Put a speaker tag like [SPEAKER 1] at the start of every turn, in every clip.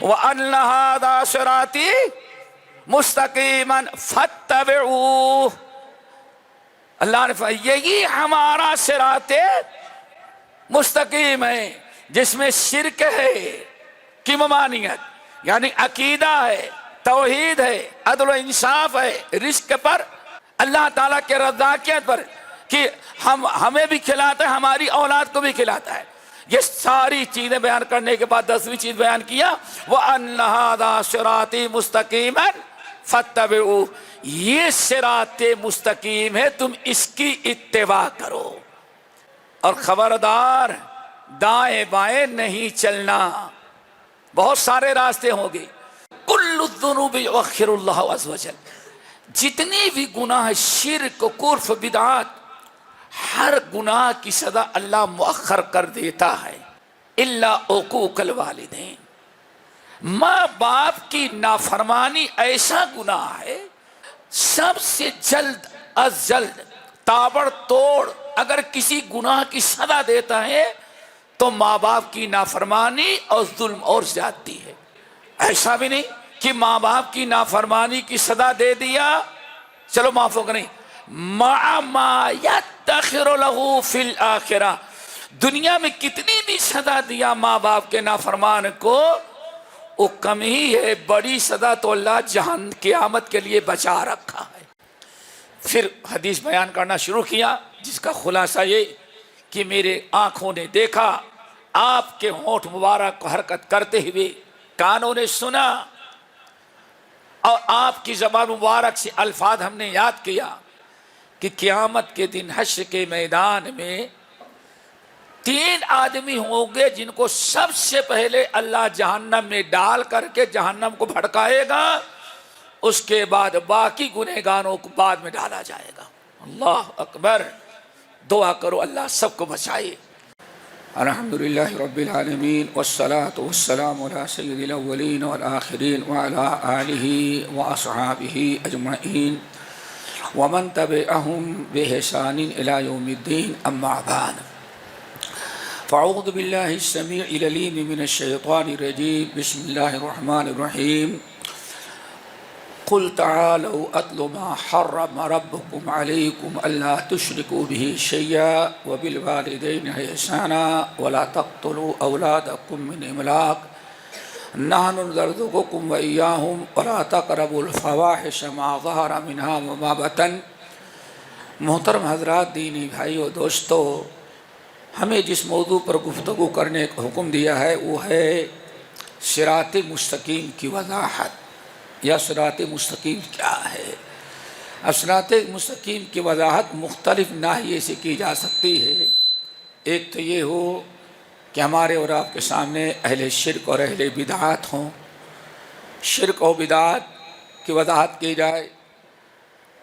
[SPEAKER 1] وَأَنَّ هَذَا صِرَاطِي مُسْتَقِيمًا فَاتَّبِعُوهُ۔ اللہ نے فرمایا یہی ہمارا صراط مستقیم ہے، جس میں شرک ہے کی ممانعت، یعنی عقیدہ ہے، توحید ہے، عدل و انصاف ہے، رزق پر اللہ تعالیٰ کے رضاکیت پر، کہ ہمیں بھی کھلاتا ہے، ہماری اولاد کو بھی کھلاتا ہے۔ یہ ساری چیزیں بیان کرنے کے بعد 10ویں چیز بیان کیا، وَأَنَّ هَذَا صِرَاطِي مُسْتَقِيمًا فَاتَّبِعُوهُ، یہ صراط مستقیم ہے، تم اس کی اتباع کرو، اور خبردار دائیں بائیں نہیں چلنا۔ بہت سارے راستے ہوں گے، کل الذنوب یؤخر اللہ عز وجل، جتنی بھی گناہ شرک کفر بدعات، ہر گناہ کی سزا اللہ مؤخر کر دیتا ہے، الا عقوق الوالدین، ماں باپ کی نافرمانی ایسا گناہ ہے سب سے جلد از جلد تابڑ توڑ اگر کسی گناہ کی سزا دیتا ہے تو ماں باپ کی نافرمانی اور ظلم اور زیادتی ہے۔ ایسا بھی نہیں کہ ماں باپ کی نافرمانی کی سزا دے دیا چلو معاف ہوگا، نہیں، مع ما یدخر له فی الآخرہ، دنیا میں کتنی بھی سزا دیا ماں باپ کے نافرمان کو وہ کم ہی ہے، بڑی سزا تو اللہ جہنم قیامت کے لیے بچا رکھا ہے۔ پھر حدیث بیان کرنا شروع کیا جس کا خلاصہ یہ کہ میرے آنکھوں نے دیکھا، آپ کے ہونٹ مبارک کو حرکت کرتے ہوئے کانوں نے سنا، اور آپ کی زبان مبارک سے الفاظ ہم نے یاد کیا کہ قیامت کے دن حشر کے میدان میں 3 آدمی ہوں گے جن کو سب سے پہلے اللہ جہنم میں ڈال کر کے جہنم کو بھڑکائے گا، اس کے بعد باقی گنہگاروں کو بعد میں ڈالا جائے گا۔ اللہ اکبر، دعا کرو اللہ سب کو بچائے۔ الحمدللہ رب العالمین والصلاة والسلام علی سید الاولین والآخرین وعلی آلہ واصحابہ اجمعین ومن تبعہم بإحسان الی یوم الدین، اما بعد، فاعوذ باللہ السمیع العلیم من الشیطان الرجیم، بسم اللہ الرحمن الرحیم، قل تعالوا اتل ما حرم ربكم عليكم الا تشركوا به شيئا وبالوالدين احسانا ولا تقتلوا اولادكم من املاق نحن نرزقكم واياهم ولا تقربوا الفواحش ما ظهر منها وما بطن۔ محترم حضرات، دینی بھائیو دوستو، ہمیں جس موضوع پر گفتگو کرنے کا حکم دیا ہے وہ ہے صراط مستقیم کی وضاحت، یا صراط مستقیم کیا ہے۔ اب صراط مستقیم کی وضاحت مختلف ناحیے سے کی جا سکتی ہے۔ ایک تو یہ ہو کہ ہمارے اور آپ کے سامنے اہل شرک اور اہل بدعات ہوں، شرک و بدعات کی وضاحت کی جائے،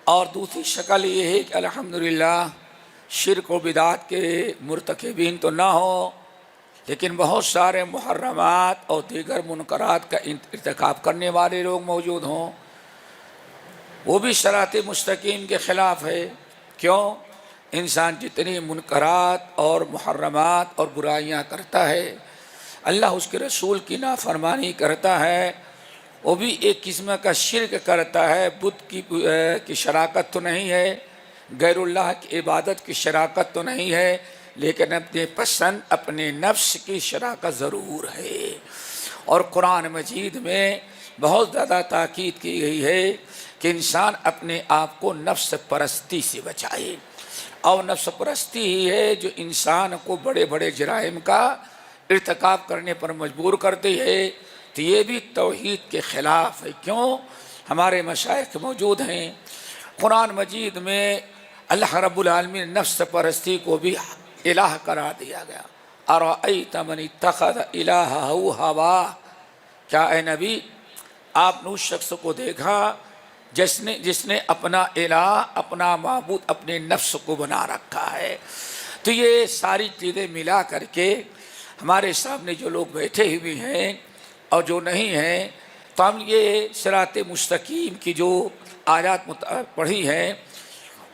[SPEAKER 1] اور دوسری شکل یہ ہے کہ الحمدللہ شرک و بدعات کے مرتکبین تو نہ ہوں لیکن بہت سارے محرمات اور دیگر منکرات کا ارتکاب کرنے والے لوگ موجود ہوں، وہ بھی صراط مستقیم کے خلاف ہے۔ کیوں؟ انسان جتنی منکرات اور محرمات اور برائیاں کرتا ہے، اللہ اس کے رسول کی نافرمانی کرتا ہے، وہ بھی ایک قسم کا شرک کرتا ہے۔ بت کی شراکت تو نہیں ہے، غیر اللہ کی عبادت کی شراکت تو نہیں ہے، لیکن اپنے پسند اپنے نفس کی شراکت ضرور ہے۔ اور قرآن مجید میں بہت زیادہ تاکید کی گئی ہے کہ انسان اپنے آپ کو نفس پرستی سے بچائے، اور نفس پرستی ہی ہے جو انسان کو بڑے بڑے جرائم کا ارتکاب کرنے پر مجبور کرتی ہے۔ تو یہ بھی توحید کے خلاف ہے۔ کیوں؟ ہمارے مشائخ موجود ہیں، قرآن مجید میں اللہ رب العالمین نفس پرستی کو بھی الہ قرار دیا گیا۔ ارأیت من اتخذ الہہ ہواہ، کیا اے نبی آپ نے اس شخص کو دیکھا جس نے اپنا الہ، اپنا معبود اپنے نفس کو بنا رکھا ہے۔ تو یہ ساری چیزیں ملا کر کے ہمارے سامنے جو لوگ بیٹھے ہوئے ہیں اور جو نہیں ہیں، تو ہم یہ صراط مستقیم کی جو آیات پڑھی ہیں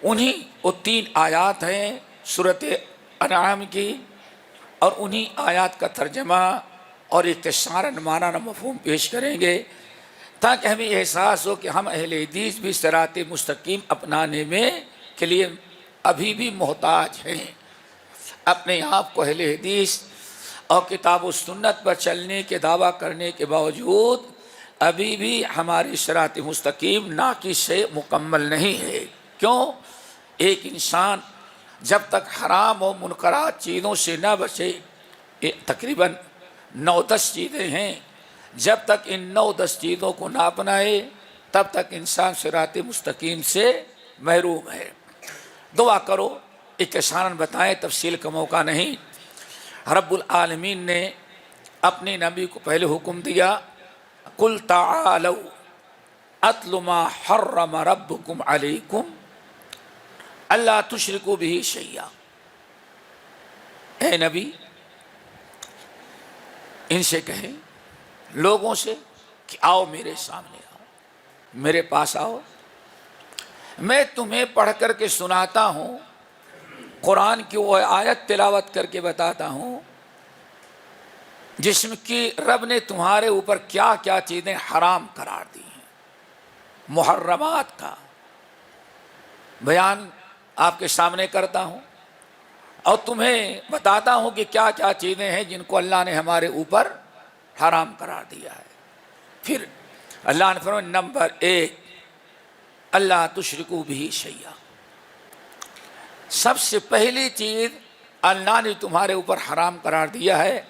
[SPEAKER 1] انہی وہ 3 آیات ہیں سورۃ انعام کی، اور انہی آیات کا ترجمہ اور اختصاراً معنی مفہوم پیش کریں گے تاکہ ہمیں احساس ہو کہ ہم اہل حدیث بھی صراط مستقیم اپنانے میں کے لیے ابھی بھی محتاج ہیں. اپنے آپ کو اہل حدیث اور کتاب و سنت پر چلنے کے دعویٰ کرنے کے باوجود ابھی بھی ہماری صراط مستقیم ناقص سے مکمل نہیں ہے. کیوں؟ ایک انسان جب تک حرام و منکرات چیزوں سے نہ بچے، تقریباً 9-10 چیزیں ہیں، جب تک ان 9-10 چیزوں کو نہ اپنائے تب تک انسان صراط مستقیم سے محروم ہے. دعا کرو، اختصاراً بتائیں، تفصیل کا موقع نہیں. رب العالمین نے اپنے نبی کو پہلے حکم دیا، قل تعالوا اتل ما حرم ربکم علیکم اللہ تشرکوا بہ شیئا. اے نبی، ان سے کہیں، لوگوں سے کہ آؤ میرے سامنے، آؤ میرے پاس آؤ، میں تمہیں پڑھ کر کے سناتا ہوں، قرآن کی وہ آیت تلاوت کر کے بتاتا ہوں جس میں کہ رب نے تمہارے اوپر کیا کیا چیزیں حرام قرار دی ہیں. محرمات کا بیان آپ کے سامنے کرتا ہوں اور تمہیں بتاتا ہوں کہ کیا کیا چیزیں ہیں جن کو اللہ نے ہمارے اوپر حرام قرار دیا ہے. پھر اللہ نے فرمایا نمبر 1، اللہ تشرکوا بہ شیئا. سب سے پہلی چیز اللہ نے تمہارے اوپر حرام قرار دیا ہے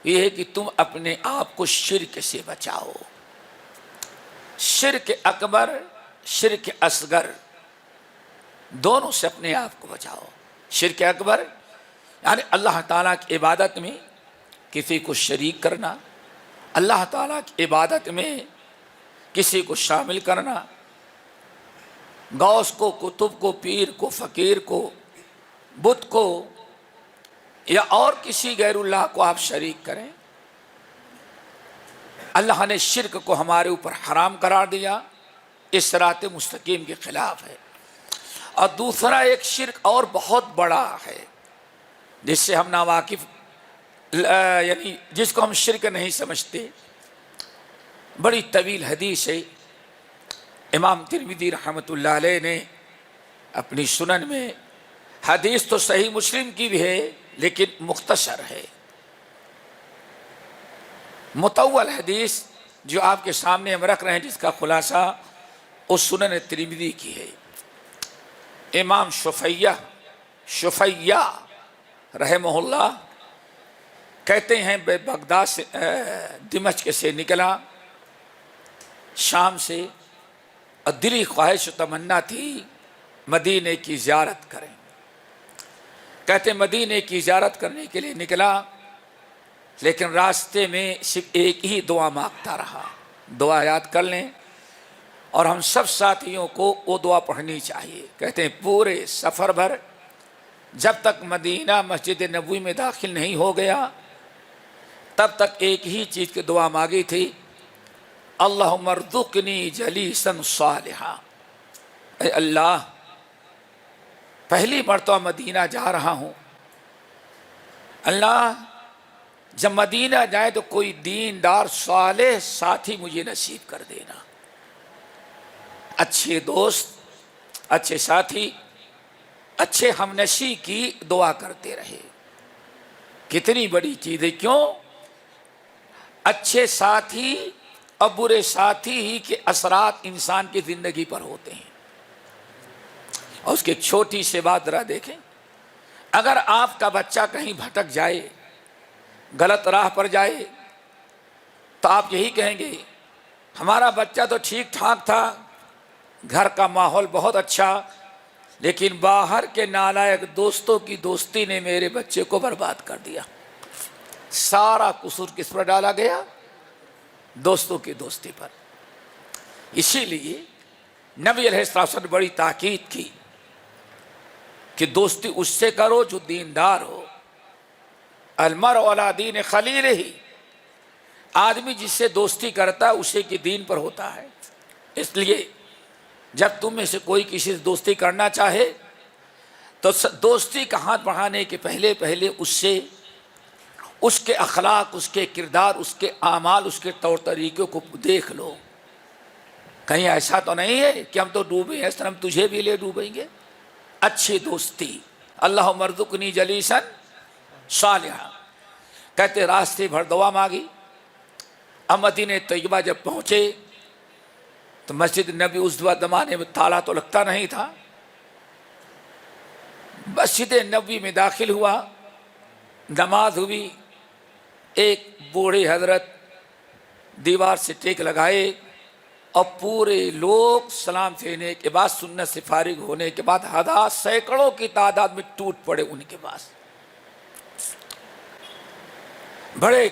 [SPEAKER 1] یہ ہے کہ تم اپنے آپ کو شرک سے بچاؤ. شرک اکبر، شرک اصغر، دونوں سے اپنے آپ کو بچاؤ. شرک اکبر یعنی اللہ تعالیٰ کی عبادت میں کسی کو شریک کرنا، اللہ تعالیٰ کی عبادت میں کسی کو شامل کرنا، غوث کو، کتب کو، پیر کو، فقیر کو، بت کو یا اور کسی غیر اللہ کو آپ شریک کریں. اللہ نے شرک کو ہمارے اوپر حرام قرار دیا، اس صراط مستقیم کے خلاف ہے. اور دوسرا ایک شرک اور بہت بڑا ہے جس سے ہم ناواقف، یعنی جس کو ہم شرک نہیں سمجھتے. بڑی طویل حدیث ہے، امام ترمذی رحمۃ اللہ علیہ نے اپنی سنن میں، حدیث تو صحیح مسلم کی بھی ہے لیکن مختصر ہے، مطول حدیث جو آپ کے سامنے ہم رکھ رہے ہیں جس کا خلاصہ اس سنن ترمذی کی ہے. امام شفیہ رحمہ اللہ کہتے ہیں میں بغداد سے، دمشق سے نکلا، شام سے، اور دلی خواہش و تمنا تھی مدینے کی زیارت کریں. کہتے مدینے کی زیارت کرنے کے لیے نکلا لیکن راستے میں صرف ایک ہی دعا مانگتا رہا. دعا یاد کر لیں اور ہم سب ساتھیوں کو وہ دعا پڑھنی چاہیے. کہتے ہیں پورے سفر بھر جب تک مدینہ مسجد نبوی میں داخل نہیں ہو گیا تب تک ایک ہی چیز کی دعا مانگی تھی، اللہم ارزقنی جلیسا صالحا. اے اللہ، پہلی مرتبہ مدینہ جا رہا ہوں، اللہ جب مدینہ جائے تو کوئی دیندار صالح ساتھی مجھے نصیب کر دینا. اچھے دوست، اچھے ساتھی، اچھے ہمنشی کی دعا کرتے رہے. کتنی بڑی چیز ہے. کیوں؟ اچھے ساتھی اور برے ساتھی ہی کے اثرات انسان کی زندگی پر ہوتے ہیں. اور اس کی ایک چھوٹی سی بات ذرا دیکھیں، اگر آپ کا بچہ کہیں بھٹک جائے، غلط راہ پر جائے، تو آپ یہی کہیں گے ہمارا بچہ تو ٹھیک ٹھاک تھا، گھر کا ماحول بہت اچھا، لیکن باہر کے نالائق دوستوں کی دوستی نے میرے بچے کو برباد کر دیا. سارا قصور کس پر ڈالا گیا؟ دوستوں کی دوستی پر. اسی لیے نبی علیہ السلام نے بڑی تاکید کی کہ دوستی اس سے کرو جو دیندار ہو. المرء علی دین خلیلہ، آدمی جس سے دوستی کرتا ہے اسے کی دین پر ہوتا ہے. اس لیے جب تم میں سے کوئی کسی سے دوستی کرنا چاہے تو دوستی کا ہاتھ بڑھانے کے پہلے اس سے اس کے اخلاق، اس کے کردار، اس کے اعمال، اس کے طور طریقوں کو دیکھ لو. کہیں ایسا تو نہیں ہے کہ ہم تو ڈوبے ہیں، اس طرح ہم تجھے بھی لے ڈوبیں گے. اچھی دوستی. اللہ مرزقنی جلیسا صالحا. کہتے راستے بھر دعا مانگی. اب مدینہ طیبہ جب پہنچے تو مسجد نبی اس زمانے میں تالا تو لگتا نہیں تھا. مسجد نبی میں داخل ہوا، نماز ہوئی. ایک بوڑھے حضرت دیوار سے ٹیک لگائے اور پورے لوگ سلام پھیرنے کے بعد، سنت سے فارغ ہونے کے بعد ہزار سینکڑوں کی تعداد میں ٹوٹ پڑے ان کے پاس. بڑے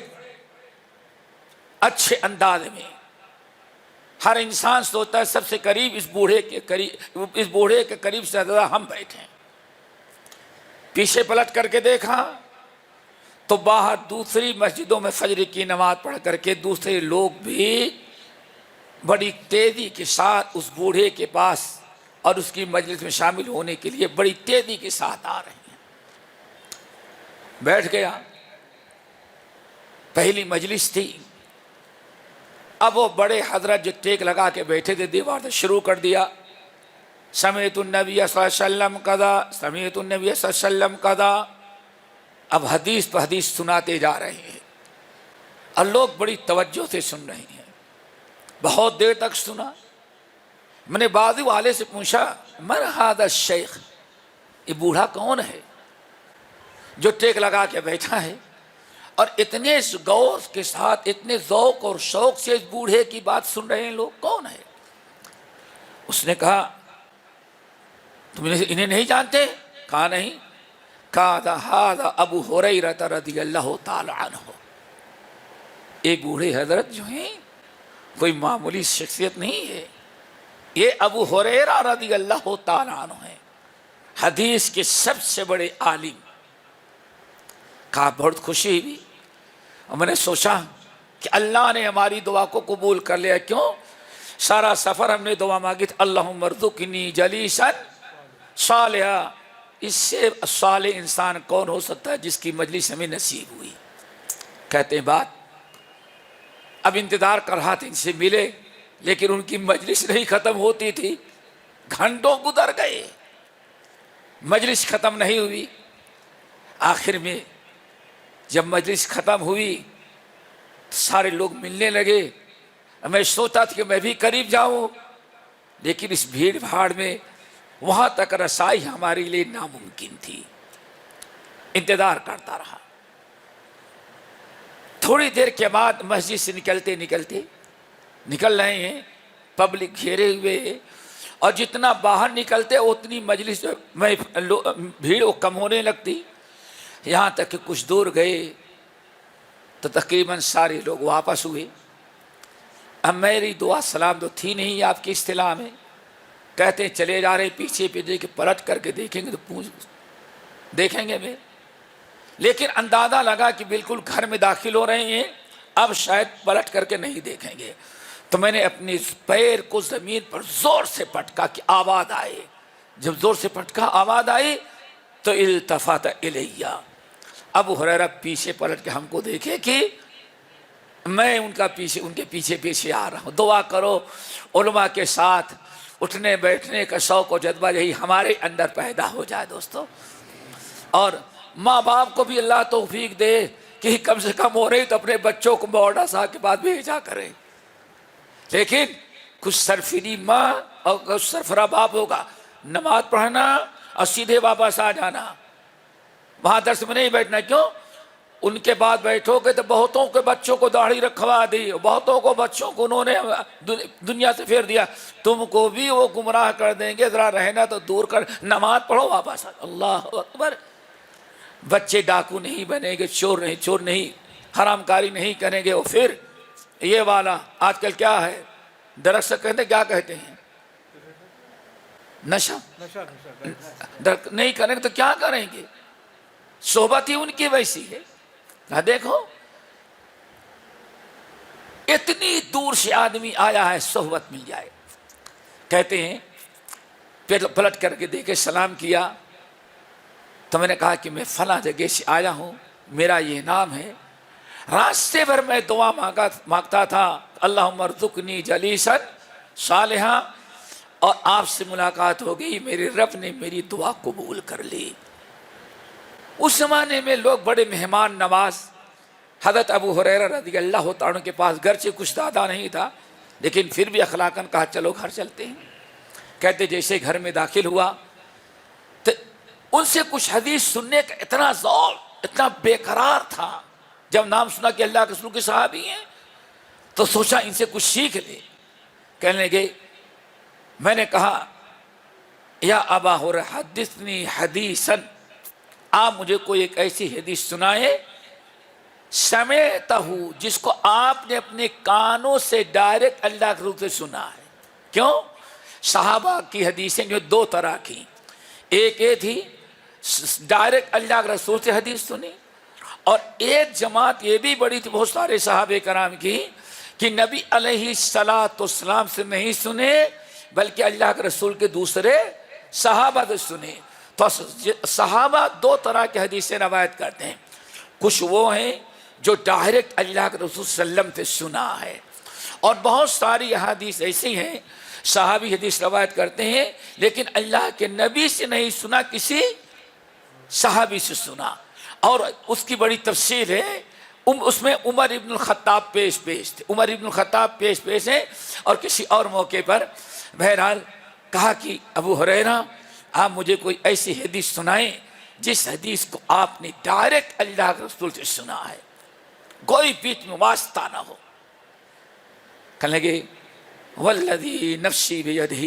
[SPEAKER 1] اچھے انداز میں. ہر انسان سوچتا ہے سب سے قریب اس بوڑھے کے قریب سے زیادہ ہم بیٹھے ہیں. پیچھے پلٹ کر کے دیکھا تو باہر دوسری مسجدوں میں فجر کی نماز پڑھ کر کے دوسرے لوگ بھی بڑی تیزی کے ساتھ اس بوڑھے کے پاس اور اس کی مجلس میں شامل ہونے کے لیے بڑی تیزی کے ساتھ آ رہے ہیں. بیٹھ گیا. پہلی مجلس تھی. اب وہ بڑے حضرت جو ٹیک لگا کے بیٹھے تھے دیوار سے شروع کر دیا. سمعت النبی صلی اللہ علیہ وسلم قضا، سمعت النبی صلی اللہ علیہ وسلم قضا. اب حدیث پہ حدیث سناتے جا رہے ہیں اور لوگ بڑی توجہ سے سن رہے ہیں. بہت دیر تک سنا. میں نے بازو والے سے پوچھا من ھذا الشیخ، یہ بوڑھا کون ہے جو ٹیک لگا کے بیٹھا ہے اور اتنے غور کے ساتھ، اتنے ذوق اور شوق سے اس بوڑھے کی بات سن رہے ہیں لوگ، کون ہے؟ اس نے کہا تم انہیں نہیں جانتے؟ کہا نہیں. کہا ھذا ابو ہریرہ رضی اللہ تعالی عنہ. یہ بوڑھے حضرت جو ہیں کوئی معمولی شخصیت نہیں ہے، یہ ابو ہریرہ رضی اللہ تعالی عنہ ہیں، حدیث کے سب سے بڑے عالم. کہا بہت خوشی ہوئی اور میں نے سوچا کہ اللہ نے ہماری دعا کو قبول کر لیا. کیوں؟ سارا سفر ہم نے دعا مانگی تھی اللہم ارزقنی جلیسا صالحا. اس سے صالح انسان کون ہو سکتا ہے جس کی مجلس ہمیں نصیب ہوئی. کہتے ہیں بات اب انتظار کر رہا تھا ان سے ملے، لیکن ان کی مجلس نہیں ختم ہوتی تھی. گھنٹوں گزر گئے، مجلس ختم نہیں ہوئی. آخر میں جب مجلس ختم ہوئی سارے لوگ ملنے لگے. میں سوچا تھا کہ میں بھی قریب جاؤں، لیکن اس بھیڑ بھاڑ میں وہاں تک رسائی ہمارے لیے ناممکن تھی. انتظار کرتا رہا. تھوڑی دیر کے بعد مسجد سے نکلتے نکل رہے ہیں، پبلک گھیرے ہوئے، اور جتنا باہر نکلتے اتنی مجلس میں بھیڑ کم ہونے لگتی. یہاں تک کہ کچھ دور گئے تو تقریباً سارے لوگ واپس ہوئے. اب میری دعا سلام تو تھی نہیں آپ کی اصطلاح میں. کہتے ہیں چلے جا رہے پیچھے پیچھے کہ پلٹ کر کے دیکھیں گے تو دیکھیں گے میں، لیکن اندازہ لگا کہ بالکل گھر میں داخل ہو رہے ہیں، اب شاید پلٹ کر کے نہیں دیکھیں گے. تو میں نے اپنے پیر کو زمین پر زور سے پٹکا کہ آواز آئے. جب زور سے پٹکا آواز آئی تو التفت الیہ. ابو ہریرہ پیچھے پلٹ کے ہم کو دیکھے کہ میں ان کے پیچھے آ رہا ہوں. دعا کرو علماء کے ساتھ اٹھنے بیٹھنے کا شوق و جذبہ یہی ہمارے اندر پیدا ہو جائے دوستو. اور ماں باپ کو بھی اللہ توفیق دے کہ کم سے کم ہو رہی تو اپنے بچوں کو مولانا صاحب کے بعد بھیجا کریں. لیکن کچھ سرفری ماں اور کچھ سرفرا باپ ہوگا، نماز پڑھنا اور سیدھے واپس آ جانا، وہاں درس میں نہیں بیٹھنا. کیوں؟ ان کے بعد بیٹھو گے تو بہتوں کے بچوں کو داڑھی رکھوا دی، بہتوں کو بچوں کو انہوں نے دنیا سے پھیر دیا. تم کو بھی وہ گمراہ کر دیں گے. ذرا رہنا تو دور کر، نماز پڑھو واپس آ. اللہ اکبر. بچے ڈاکو نہیں بنیں گے، چور نہیں، حرام کاری نہیں کریں گے. اور پھر یہ والا آج کل کیا ہے، درخت سے کہتے کیا کہتے ہیں، نشہ نہیں کریں گے تو کیا کریں گے. صحبت ہی ان کی ویسی ہے. دیکھو اتنی دور سے آدمی آیا ہے صحبت مل جائے. کہتے ہیں پھر پلٹ کر کے دیکھے سلام کیا تو میں نے کہا کہ میں فلاں جگہ سے آیا ہوں، میرا یہ نام ہے. راستے بھر میں دعا مانگتا تھا اللہم ارزقنی جلیسا صالحا, اور آپ سے ملاقات ہو گئی, میرے رب نے میری دعا قبول کر لی. اس زمانے میں لوگ بڑے مہمان نواز. حضرت ابو ہریرہ رضی اللہ تعالیٰ عنہ کے پاس گرچہ کچھ زیادہ نہیں تھا لیکن پھر بھی اخلاقاً کہا چلو گھر چلتے ہیں. کہتے جیسے گھر میں داخل ہوا تو ان سے کچھ حدیث سننے کا اتنا ذوق, اتنا بے قرار تھا. جب نام سنا کہ اللہ کے رسول کے صحابی ہیں تو سوچا ان سے کچھ سیکھ لے. کہنے لگے, میں نے کہا یا ابا ہریرہ حدثنی حدیثا, آپ مجھے کوئی ایک ایسی حدیث سنائے سمعتہ, جس کو آپ نے اپنے کانوں سے ڈائریکٹ اللہ کے رسول سے سنا ہے. کیوں؟ صحابہ کی حدیثیں جو دو طرح کی, ایک یہ تھی ڈائریکٹ اللہ کے رسول سے حدیث سنی, اور ایک جماعت یہ بھی بڑی تھی بہت سارے صحابہ کرام کی کہ نبی علیہ السلام سے نہیں سنے بلکہ اللہ کے رسول کے دوسرے صحابہ سے سنے. تو صحابہ دو طرح کی حدیثیں روایت کرتے ہیں. کچھ وہ ہیں جو ڈائریکٹ اللہ کے رسول صلی اللہ علیہ وسلم سے سنا ہے, اور بہت ساری احادیث ایسی ہیں صحابی حدیث روایت کرتے ہیں لیکن اللہ کے نبی سے نہیں سنا, کسی صحابی سے سنا. اور اس کی بڑی تفصیل ہے, اس میں عمر ابن الخطاب پیش تھے. عمر ابن الخطاب پیش ہیں. اور کسی اور موقع پر بہرحال کہا کہ ابو ہریرہ آپ مجھے کوئی ایسی حدیث سنائیں جس حدیث کو آپ نے ڈائریکٹ اللہ کے رسول سے سنا ہے, کوئی بیچ میں واسطہ نہ ہو. کہنے لگے والذی نفسی بیدہ,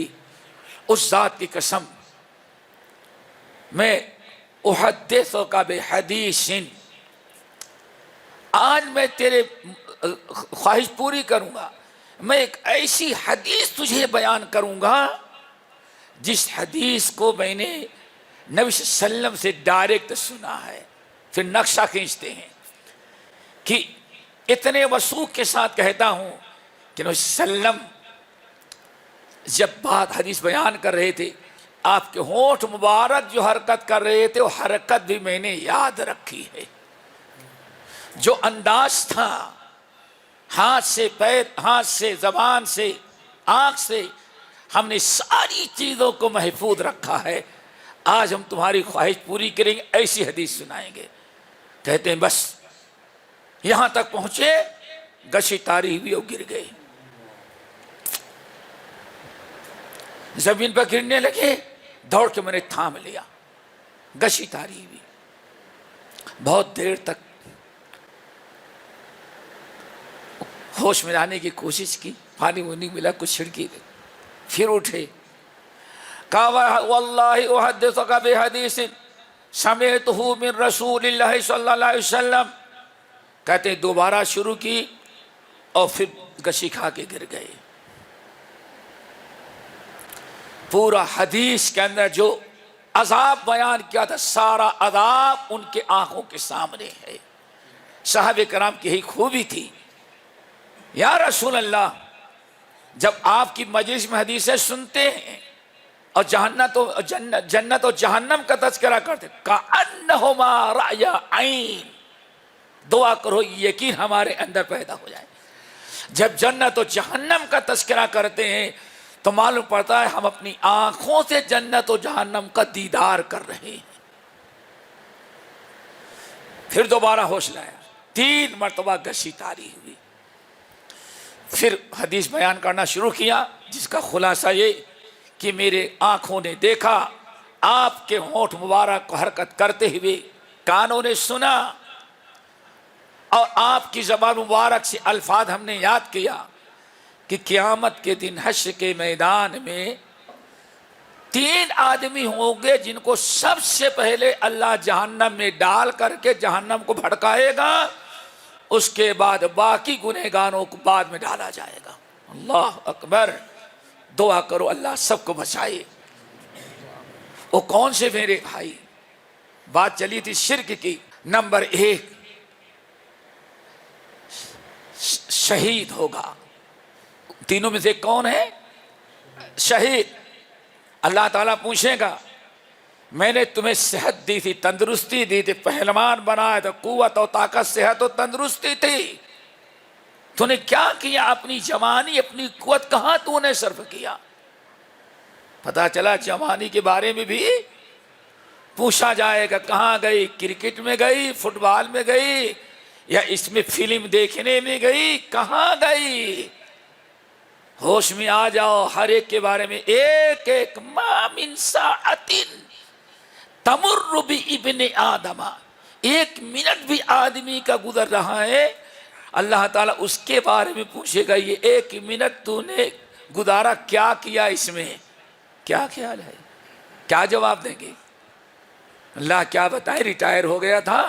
[SPEAKER 1] اس ذات کی قسم میں احدثک بحدیث, آج میں تیرے خواہش پوری کروں گا, میں ایک ایسی حدیث تجھے بیان کروں گا جس حدیث کو میں نے نبی صلی اللہ علیہ وسلم سے ڈائریکٹ سنا ہے. پھر نقشہ کھینچتے ہیں کہ اتنے وثوق کے ساتھ کہتا ہوں کہ نبی صلی اللہ علیہ وسلم جب بات حدیث بیان کر رہے تھے, آپ کے ہونٹ مبارک جو حرکت کر رہے تھے وہ حرکت بھی میں نے یاد رکھی ہے. جو انداز تھا, ہاتھ سے پیر, ہاتھ سے زبان سے, آنکھ سے, ہم نے ساری چیزوں کو محفوظ رکھا ہے. آج ہم تمہاری خواہش پوری کریں گے, ایسی حدیث سنائیں گے. کہتے ہیں بس یہاں تک پہنچے, گشی تاری ہوئی اور گر گئے, زمین پر گرنے لگے. دوڑ کے میں نے تھام لیا, گشی تاری ہوئی. بہت دیر تک ہوش میں لانے کی کوشش کی, پانی وہ نہیں ملا, کچھ چھڑکی گئی. پھر اٹھے, کہا واللہ احدثک بحدیث سمعتہ من رسول اللہ صلی اللہ علیہ وسلم. کہتے ہیں دوبارہ شروع کی اور پھر گشی کھا کے گر گئے. پورا حدیث کے اندر جو عذاب بیان کیا تھا, سارا عذاب ان کے آنکھوں کے سامنے ہے. صحابہ کرام کی یہی خوبی تھی. یا رسول اللہ, جب آپ کی مجلس میں حدیثیں سنتے ہیں اور جنت و جہنم کا تذکرہ کرتے, کأنہما رأی عین, دعا کرو یقین ہمارے اندر پیدا ہو جائے. جب جنت و جہنم کا تذکرہ کرتے ہیں تو معلوم پڑتا ہے ہم اپنی آنکھوں سے جنت و جہنم کا دیدار کر رہے ہیں. پھر دوبارہ ہوش لایا, 3 مرتبہ گشی تاری ہوئی. پھر حدیث بیان کرنا شروع کیا جس کا خلاصہ یہ کہ میرے آنکھوں نے دیکھا, آپ کے ہونٹ مبارک کو حرکت کرتے ہوئے کانوں نے سنا, اور آپ کی زبان مبارک سے الفاظ ہم نے یاد کیا کہ قیامت کے دن حشر کے میدان میں 3 آدمی ہوں گے جن کو سب سے پہلے اللہ جہنم میں ڈال کر کے جہنم کو بھڑکائے گا, اس کے بعد باقی گنہگاروں کو بعد میں ڈالا جائے گا. اللہ اکبر. دعا کرو اللہ سب کو بچائے. وہ کون سے میرے بھائی؟ بات چلی تھی شرک کی. نمبر 1 شہید ہوگا. تینوں میں سے کون ہے شہید؟ اللہ تعالیٰ پوچھے گا میں نے تمہیں صحت دی تھی، تندرستی دی تھی، پہلوان بنایا تھا، قوت و طاقت، صحت و تندرستی تھی، تو نے کیا کیا؟ اپنی جوانی، اپنی قوت کہاں تو نے صرف کیا؟ پتا چلا جوانی کے بارے میں بھی پوچھا جائے گا، کہاں گئی؟ کرکٹ میں گئی، فٹ بال میں گئی، یا اس میں فلم دیکھنے میں گئی؟ کہاں گئی؟ ہوش میں آ جاؤ، ہر ایک کے بارے میں ایک ایک ما من ساعت تمر بابن آدم، ایک منٹ بھی آدمی کا گزر رہا ہے، اللہ تعالیٰ اس کے بارے میں پوچھے گا، یہ ایک منٹ تو نے گزارا، کیا کیا اس میں؟ کیا خیال ہے؟ کیا جواب دیں گے؟ اللہ کیا بتائیں، ریٹائر ہو گیا تھا،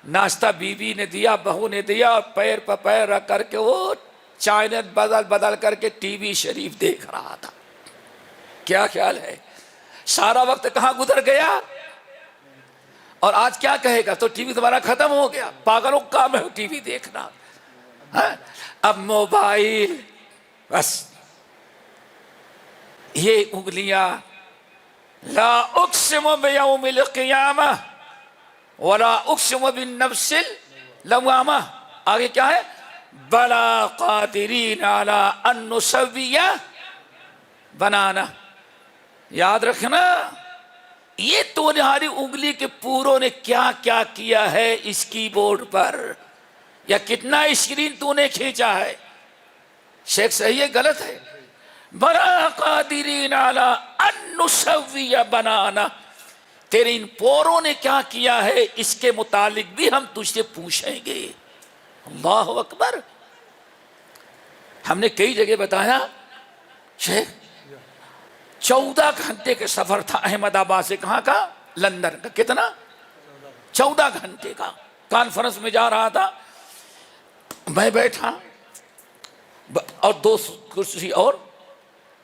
[SPEAKER 1] ناشتہ بیوی نے دیا، بہو نے دیا، اور پیر پر پیر رکھ کر کے وہ چائنل بدل بدل کر کے ٹی وی شریف دیکھ رہا تھا، کیا خیال ہے؟ سارا وقت کہاں گزر گیا؟ اور آج کیا کہے گا؟ تو ٹی وی تمہارا ختم ہو گیا، پاگلوں کا کام ہے ٹی وی دیکھنا، اب موبائل، بس یہ انگلیاں، لا اقسم بیوم القیامہ ولا اقسم بالنفس اللوامہ، آگے کیا ہے؟ بلا قادرین علی ان نسوی بنانا، یاد رکھنا یہ تمہاری انگلی کے پوروں نے کیا کیا کیا ہے اس کی بورڈ پر، یا کتنا اسکرین تو نے کھینچا ہے۔ شیخ صحیح ہے غلط ہے؟ بلا قادرین علی ان نسوی بنانا، تیرے ان پوروں نے کیا کیا ہے اس کے متعلق بھی ہم تجھ سے پوچھیں گے۔ اللہ اکبر۔ ہم نے کئی جگہ بتایا شیخ 14 گھنٹے کے سفر تھا احمد آباد سے، کہاں کا؟ لندن کا۔ کتنا؟ 14 گھنٹے کا۔ کانفرنس میں جا رہا تھا، میں بیٹھا اور 2 کرسی اور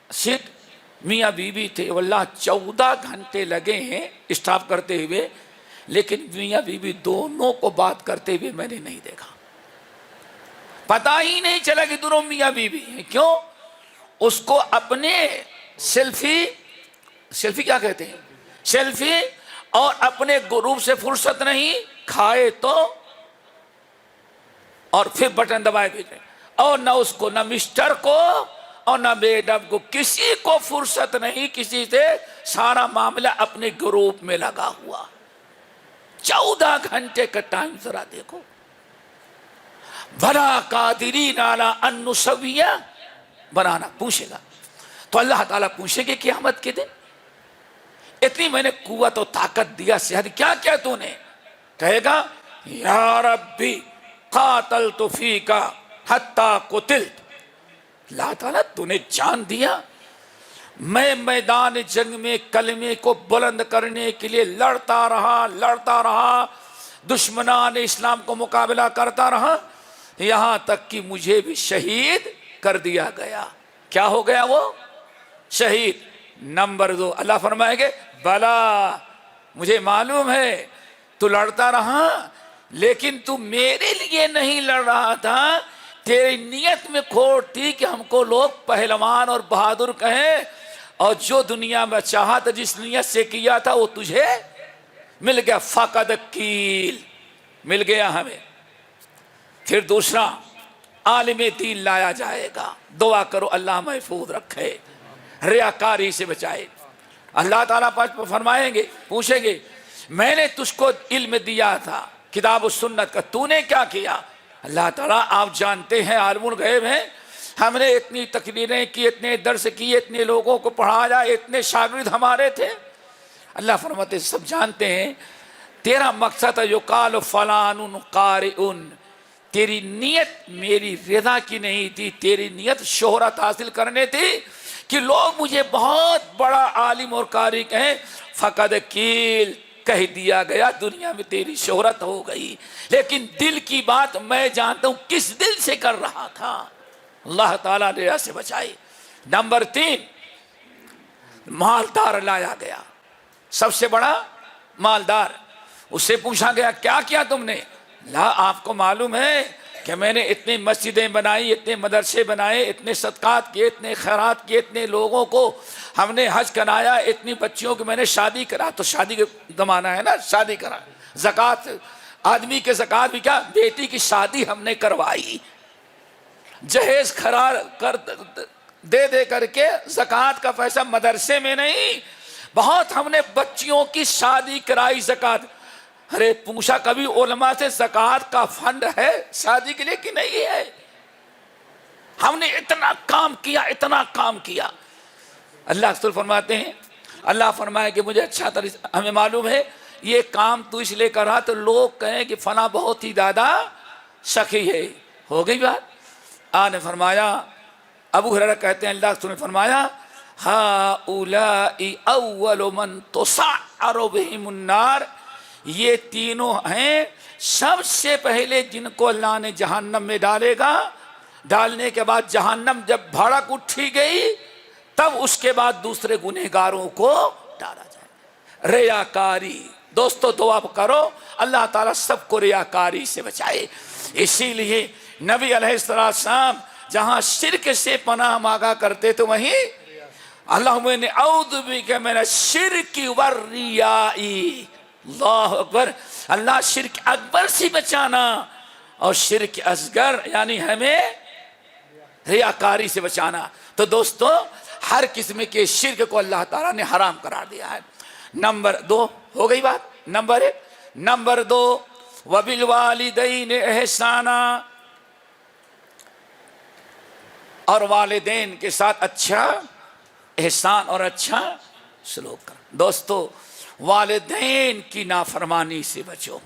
[SPEAKER 1] سیٹ، میاں بیوی تھے، واللہ 14 گھنٹے لگے ہیں اسٹاپ کرتے ہوئے، لیکن میاں بیوی دونوں کو بات کرتے ہوئے میں نے نہیں دیکھا، پتہ ہی نہیں چلا کہ دونوں میاں بیوی ہیں۔ کیوں؟ اس کو اپنے سیلفی کیا کہتے ہیں، سیلفی اور اپنے گروپ سے فرصت نہیں، کھائے تو اور پھر بٹن دبائے بھیجے، اور نہ اس کو، نہ مسٹر کو اور نہ میڈم کو، کسی کو فرصت نہیں کسی سے، سارا معاملہ اپنے گروپ میں لگا ہوا۔ 14 گھنٹے کا ٹائم ذرا دیکھو۔ بھلا قادرین علی ان نسوی بنانا پوچھے گا، تو اللہ تعالیٰ پوچھیں گے قیامت کے دن، اتنی میں نے قوت و طاقت دیا، صحت، کیا کیا تو نے؟ کہے گا یا ربی قاتلت فیک حتی قتلت، اللہ تعالیٰ تو نے جان دیا، میں میدان جنگ میں کلمے کو بلند کرنے کے لیے لڑتا رہا، دشمنان اسلام کو مقابلہ کرتا رہا، یہاں تک کہ مجھے بھی شہید کر دیا گیا۔ کیا ہو گیا وہ؟ شہید۔ نمبر 2 اللہ فرمائے گے بلا، مجھے معلوم ہے تو لڑتا رہا، لیکن تو میرے لیے نہیں لڑ رہا تھا، تیری نیت میں کھوٹ تھی کہ ہم کو لوگ پہلوان اور بہادر کہیں، اور جو دنیا میں چاہا تھا، جس نیت سے کیا تھا، وہ تجھے مل گیا، فقد کیل، مل گیا ہمیں۔ پھر دوسرا عالم دین لایا جائے گا، دعا کرو اللہ محفوظ رکھے، ریاکاری سے بچائے۔ اللہ تعالیٰ فرمائیں گے، پوچھیں گے میں نے تجھ کو علم دیا تھا کتاب و سنت کا، تو نے کیا کیا؟ اللہ تعالیٰ آپ جانتے ہیں، عالم الغیب ہیں، ہم نے اتنی تقریریں کی، اتنے درس کیے، اتنے لوگوں کو پڑھایا، اتنے شاگرد ہمارے تھے۔ اللہ فرماتے سب جانتے ہیں، تیرا مقصد ہے یقال فلان قارئ، تیری نیت میری رضا کی نہیں تھی، تیری نیت شہرت حاصل کرنے تھی کہ لوگ مجھے بہت بڑا عالم اور قاری کہیں، فقد کیل، کہہ دیا گیا، دنیا میں تیری شہرت ہو گئی، لیکن دل کی بات میں جانتا ہوں کس دل سے کر رہا تھا۔ اللہ تعالیٰ ریا سے بچائے۔ نمبر 3 مالدار لایا گیا، سب سے بڑا مالدار، اس سے پوچھا گیا کیا کیا تم نے؟ لا، آپ کو معلوم ہے کہ میں نے اتنی مسجدیں بنائی، اتنے مدرسے بنائے، اتنے صدقات کیے، اتنے خیرات کیے، اتنے لوگوں کو ہم نے حج کرایا، اتنی بچیوں کی میں نے شادی کرا. تو شادی کا زمانہ ہے نا، شادی کرا. زکوٰۃ، آدمی کے زکوٰۃ بھی کیا، بیٹی کی شادی ہم نے کروائی، جہیز خرار کر دے دے کر کے. زکوٰۃ کا پیسہ مدرسے میں نہیں، بہت ہم نے بچیوں کی شادی کرائی زکوٰۃ. ارے پوچھا کبھی علماء سے زکوٰۃ کا فنڈ ہے شادی کے لیے کہ نہیں ہے؟ ہم نے اتنا کام کیا، اتنا کام کیا. اللہ رسول فرماتے ہیں، اللہ فرمائے کہ مجھے اچھا طریقہ ہمیں معلوم ہے یہ کام تو اس لیے کر رہا تو لوگ کہیں کہ فلاں بہت ہی زیادہ سخی ہے. ہو گئی بات. آ نے فرمایا، ابو ہریرہ کہتے ہیں اللہ رسول نے فرمایا ہؤلاء اول من تسعر بهم النار، یہ تینوں ہیں سب سے پہلے جن کو اللہ نے جہنم میں ڈالے گا. ڈالنے کے بعد جہنم جب بھڑک اٹھی گئی تب اس کے بعد دوسرے گنہگاروں کو ڈالا جائے. ریاکاری. دوستو دعا کرو اللہ تعالیٰ سب کو ریاکاری سے بچائے. اسی لیے نبی علیہ السلام جہاں شرک سے پناہ مانگا کرتے تو وہیں اللہم انی اعوذ بک من الشرک والریاء. اللہ اکبر. اللہ شرک اکبر سے بچانا اور شرک اصغر یعنی ہمیں ریاکاری سے بچانا. تو دوستو ہر قسم کے شرک کو اللہ تعالیٰ نے حرام قرار دیا ہے. نمبر 2 ہو گئی بات. نمبر 1. نمبر 2 وبالوالدین احسانا، اور والدین کے ساتھ اچھا احسان اور اچھا سلوک کر. دوستو والدین کی نافرمانی سے بچو.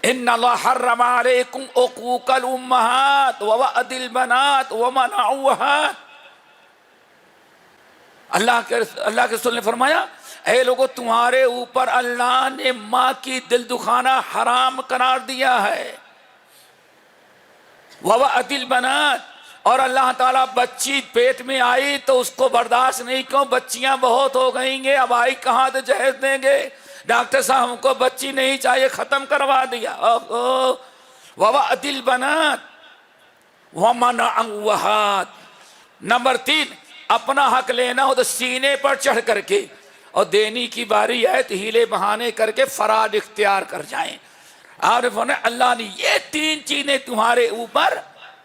[SPEAKER 1] ان اللہ حرم علیکم عقوق الامہات ووعد البنات ومنعوها. اللہ کے رسول نے فرمایا اے لوگو تمہارے اوپر اللہ نے ماں کی دل دکھانا حرام قرار دیا ہے. ووعد البنات، اور اللہ تعالیٰ بچی پیٹ میں آئی تو اس کو برداشت نہیں، کیوں بچیاں بہت ہو گئیں گے، اب آئی کہاں سے جہیز دیں گے، ڈاکٹر صاحب ہم کو بچی نہیں چاہیے، ختم کروا دیا. ووعد البنات ومنعوها. نمبر 3 اپنا حق لینا ہو تو سینے پر چڑھ کر کے، اور دینی کی باری آئے تو ہیلے بہانے کر کے فرار اختیار کر جائیں. عارف نے اللہ نے یہ 3 چیزیں تمہارے اوپر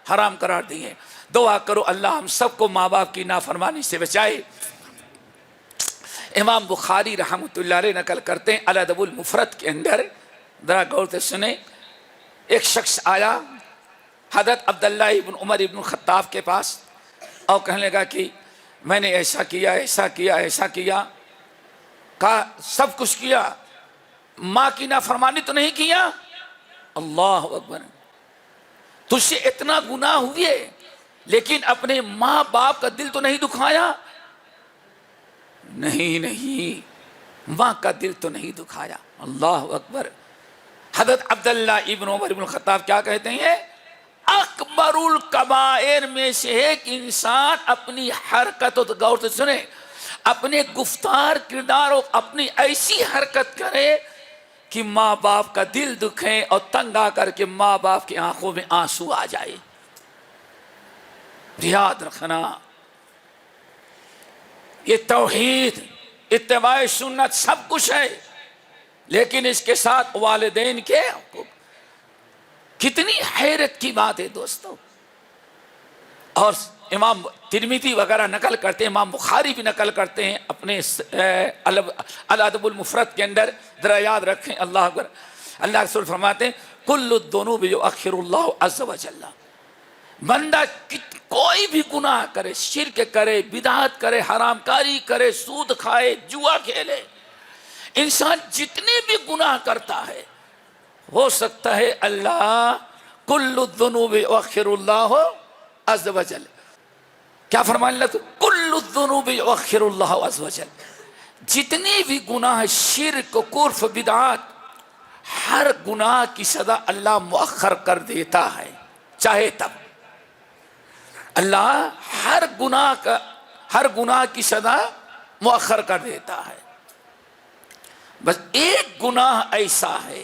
[SPEAKER 1] حرام قرار دی ہیں. دعا کرو اللہ ہم سب کو ماں باپ کی نافرمانی سے بچائے. امام بخاری رحمۃ اللہ علیہ نقل کرتے ہیں الادب المفرد کے اندر، ذرا غور سے سنیں. ایک شخص آیا حضرت عبداللہ ابن عمر ابن خطاب کے پاس اور کہنے لگا کہ میں نے ایسا کیا ایسا کیا ایسا کیا. کہا سب کچھ کیا، ماں کی نافرمانی تو نہیں کیا؟ اللہ اکبر. تجھ سے اتنا گناہ ہوئے لیکن اپنے ماں باپ کا دل تو نہیں دکھایا؟ نہیں ماں کا دل تو نہیں دکھایا. اللہ اکبر. حضرت عبداللہ ابن عمر ابن خطاب کیا کہتے ہیں؟ اکبر الکبائر میں سے ایک انسان اپنی حرکت، غور سے سنیں، اپنے گفتار کردار اور اپنی ایسی حرکت کرے کہ ماں باپ کا دل دکھے اور تنگ آ کر کے ماں باپ کی آنکھوں میں آنسو آ جائے. یاد رکھنا یہ توحید اتباع سنت سب کچھ ہے، لیکن اس کے ساتھ والدین کے حقوق. کتنی حیرت کی بات ہے دوستو. اور امام ترمذی وغیرہ نقل کرتے ہیں، امام بخاری بھی نقل کرتے ہیں اپنے الادب المفرد کے اندر. ذرا یاد رکھیں. اللہ اکبر. اللہ رسول فرماتے ہیں کل الذنوب یؤخر اللہ عز وجل. بندہ کوئی بھی گناہ کرے، شرک کرے، بدعت کرے، حرام کاری کرے، سود کھائے، جوا کھیلے، انسان جتنے بھی گناہ کرتا ہے ہو سکتا ہے اللہ کل الذنوب یؤخر اللہ عز وجل. کیا فرمانے لگا؟ کل الذنوب یؤخر اللہ عز وجل. جتنے بھی گناہ شرک، کفر، بدعات، ہر گناہ کی سزا اللہ مؤخر کر دیتا ہے چاہے تب. اللہ ہر گناہ کی سزا مؤخر کر دیتا ہے. بس ایک گناہ ایسا ہے،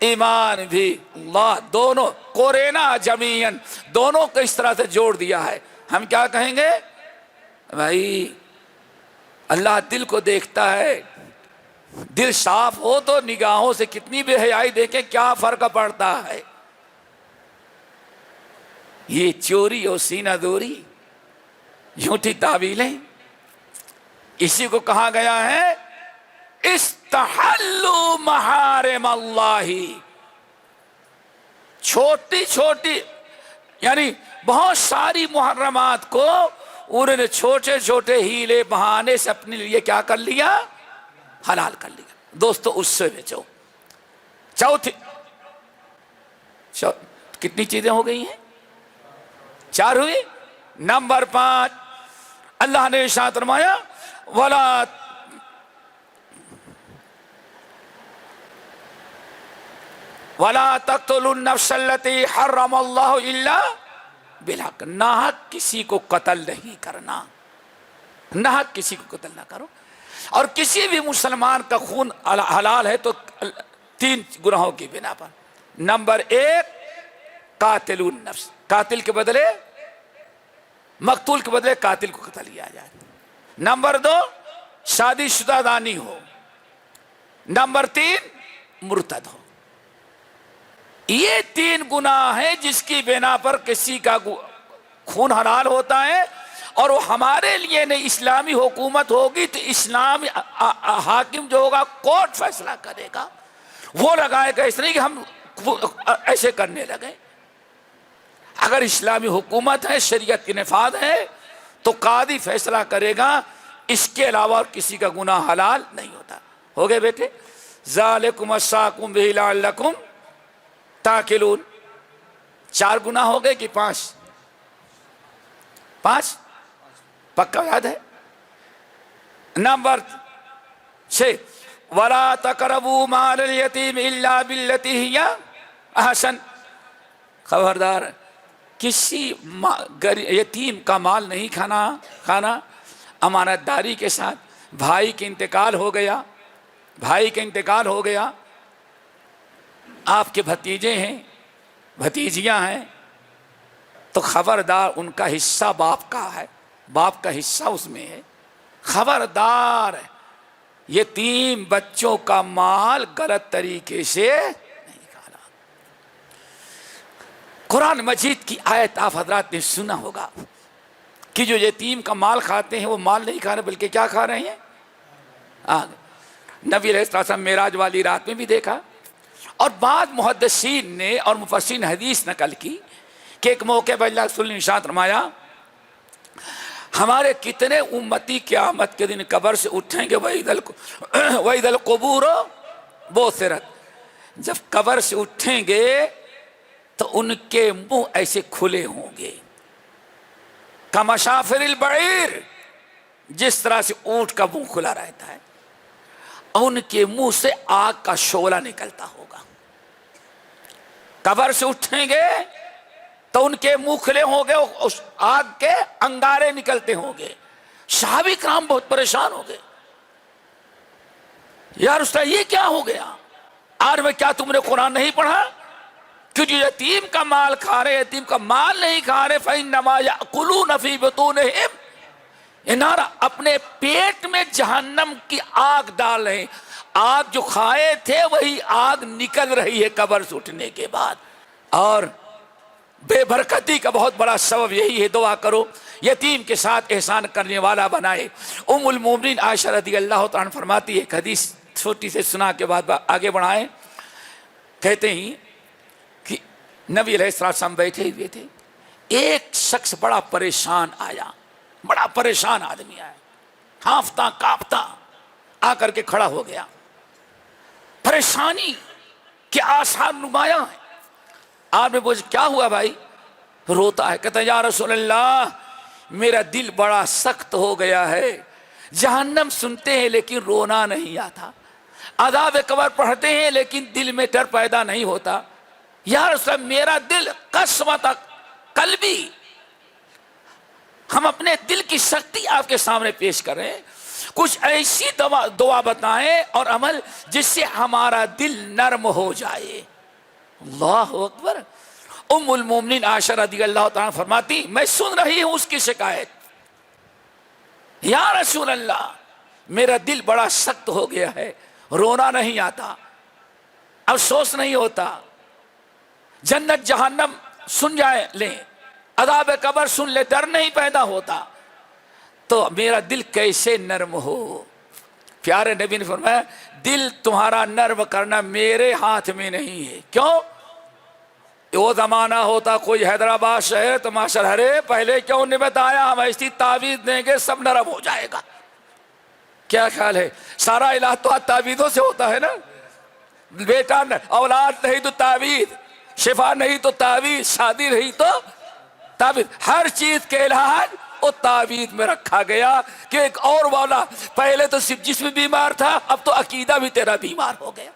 [SPEAKER 1] ایمان بھی، اللہ دونوں کورینا جمیعن، دونوں کو اس طرح سے جوڑ دیا ہے. ہم کیا کہیں گے بھائی؟ اللہ دل کو دیکھتا ہے. دل صاف ہو تو نگاہوں سے کتنی بے حیائی دیکھیں کیا فرق پڑتا ہے. یہ چوری اور سینہ دوری، جھوٹی تعویلیں، اسی کو کہا گیا ہے استحلوا محارم اللہ. چھوٹی چھوٹی یعنی بہت ساری محرمات کو انہوں نے چھوٹے چھوٹے ہیلے بہانے سے اپنے لیے کیا کر لیا؟ حلال کر لیا. دوستو اس سے بچو. چوتھی کتنی چیزیں ہو گئی ہیں؟ 4 ہوئی. نمبر 5 اللہ نے ارشاد فرمایا وَلَا تَقْتُلُوا النَّفْسَ الَّتِي حَرَّمَ اللَّهُ إِلَّا بِالْحَقِّ. ناحق کسی کو قتل نہیں کرنا، ناحق کسی کو قتل نہ کرو. اور کسی بھی مسلمان کا خون حلال ہے تو 3 گناہوں کی بنا پر. نمبر 1 قاتل النفس، قاتل کے بدلے مقتول کے بدلے قاتل کو قتل کیا جائے. نمبر 2 شادی شدہ دانی ہو. نمبر 3 مرتد ہو. یہ 3 گناہ ہیں جس کی بنا پر کسی کا خون حلال ہوتا ہے. اور وہ ہمارے لیے نہیں، اسلامی حکومت ہوگی تو اسلامی حاکم جو ہوگا کورٹ فیصلہ کرے گا، وہ لگائے گا. اس نہیں کہ ہم ایسے کرنے لگے. اگر اسلامی حکومت ہے، شریعت کی نفاذ ہے تو قاضی فیصلہ کرے گا. اس کے علاوہ اور کسی کا گناہ حلال نہیں ہوتا. ہو گئے بیٹے؟ ذالکم وصاکم بہ لعلکم تاکلون. 4 گناہ ہو گئے کہ 5؟ 5 پکا یاد ہے. نمبر 6 وَلَا تَقْرَبُوا مَالَ الْيَتِيمِ إِلَّا بِالَّتِي هِيَ أَحْسَنُ. خبردار کسی یتیم کا مال نہیں کھانا. امانت داری کے ساتھ. بھائی کا انتقال ہو گیا، آپ کے بھتیجے ہیں، بھتیجیاں ہیں، تو خبردار ان کا حصہ باپ کا ہے، باپ کا حصہ اس میں ہے. خبردار یتیم بچوں کا مال غلط طریقے سے نہیں کھانا. قرآن مجید کی آیت آپ حضرات نے سنا ہوگا کہ جو یتیم کا مال کھاتے ہیں وہ مال نہیں کھا رہے بلکہ کیا کھا رہے ہیں؟ نبی علیہ السلام معراج والی رات میں بھی دیکھا. اور بعض محدثین نے اور مفسرین حدیث نقل کی کہ ایک موقع پر اللہ رسول نے ارشاد فرمایا ہمارے کتنے امتی قیامت کے دن قبر سے اٹھیں گے وَإِذَا الْقُبُورُ بُعْثِرَتْ. جب قبر سے اٹھیں گے تو ان کے منہ ایسے کھلے ہوں گے کَمَشَافِرِ الْبَعِيرِ، جس طرح سے اونٹ کا منہ کھلا رہتا ہے. ان کے منہ سے آگ کا شعلہ نکلتا ہوگا. قبر سے اٹھیں گے تو ان کے منہ کھلے ہوں گے، اس آگ کے انگارے نکلتے ہوں گے. صحابہ کرام بہت پریشان ہو گئے. یا رسول اللہ یہ کیا ہو گیا؟ آج میں کیا تم نے قرآن نہیں پڑھا کہ جو یتیم کا مال کھا رہے، یتیم کا مال نہیں کھا رہے فَإِنَّمَا يَأْكُلُونَ فِي بُطُونِهِمْ، انہارا اپنے پیٹ میں جہنم کی آگ ڈال رہے ہیں. آگ جو کھائے تھے وہی آگ نکل رہی ہے قبر سے اٹھنے کے بعد. اور بے برکتی کا بہت بڑا سبب یہی ہے. دعا کرو یتیم کے ساتھ احسان کرنے والا بنائے. ام المومنین عائشہ رضی اللہ تعالیٰ عنہ فرماتی ہے، ایک حدیث چھوٹی سے سنا کے بعد آگے بڑھائیں. کہتے ہیں کہ نبی علیہ السلام بیٹھے ہوئے تھے، ایک شخص بڑا پریشان آیا، بڑا پریشان آدمی آیا، ہانفتا کانپتا آ کر کے کھڑا ہو گیا. پریشانی کے آثار نمایاں ہیں. آپ نے پوچھا کیا ہوا بھائی؟ روتا ہے. کہتا ہے یا رسول اللہ میرا دل بڑا سخت ہو گیا ہے. جہنم سنتے ہیں لیکن رونا نہیں آتا، عذاب قبر پڑھتے ہیں لیکن دل میں ڈر پیدا نہیں ہوتا. یا رسول اللہ میرا دل قسوت قلبی، ہم اپنے دل کی سختی آپ کے سامنے پیش کر رہے ہیں. کچھ ایسی دعا بتائیں اور عمل جس سے ہمارا دل نرم ہو جائے۔ اللہ اکبر۔ ام المومنین عائشہ رضی اللہ تعالیٰ فرماتی میں سن رہی ہوں اس کی شکایت، یا رسول اللہ میرا دل بڑا سخت ہو گیا ہے، رونا نہیں آتا، افسوس نہیں ہوتا، جنت جہنم سن جائے لیں، عذاب قبر سن لے، ڈر نہیں پیدا ہوتا، تو میرا دل کیسے نرم ہو؟ پیارے نبی نے فرمایا دل تمہارا نرم کرنا میرے ہاتھ میں نہیں ہے۔ کیوں؟ وہ زمانہ ہوتا کوئی حیدرآباد شہر تو ماشاءاللہ ارے پہلے کیوں نہیں بتایا، ہم ایسی تعویذ دیں گے سب نرم ہو جائے گا۔ کیا خیال ہے؟ سارا علاج تو تعویذوں سے ہوتا ہے نا، بیٹا اولاد نہیں تو تعویذ، شفا نہیں تو تعویذ، شادی نہیں تو تعویذ، ہر چیز کے علاج وہ تعویذ میں رکھا گیا کہ ایک اور والا پہلے تو صرف جسم بیمار تھا، اب تو عقیدہ بھی تیرا بیمار ہو گیا۔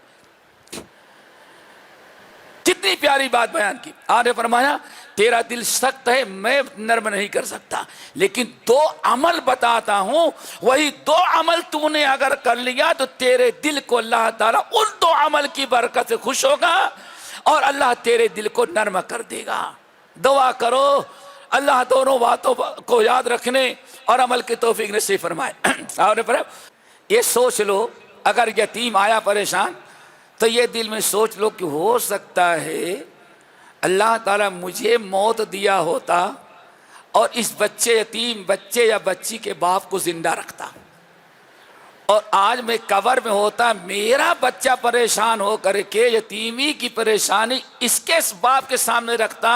[SPEAKER 1] کتنی پیاری بات بیان کی۔ آپ نے فرمایا تیرا دل سخت ہے، میں نرم نہیں کر سکتا، لیکن دو عمل بتاتا ہوں، وہی دو عمل تو نے اگر کر لیا تو تیرے دل کو اللہ تعالیٰ ان دو عمل کی برکت سے خوش ہوگا اور اللہ تیرے دل کو نرم کر دے گا۔ دعا کرو اللہ دونوں باتوں کو یاد رکھنے اور عمل کی توفیق نصیب فرمائے۔ آپ نے فرمایا یہ سوچ لو اگر یتیم آیا پریشان تو یہ دل میں سوچ لو کہ ہو سکتا ہے اللہ تعالیٰ مجھے موت دیا ہوتا اور اس بچے یتیم بچے یا بچی کے باپ کو زندہ رکھتا، اور آج میں قبر میں ہوتا، میرا بچہ پریشان ہو کر کے یتیمی کی پریشانی اس کے باپ کے سامنے رکھتا،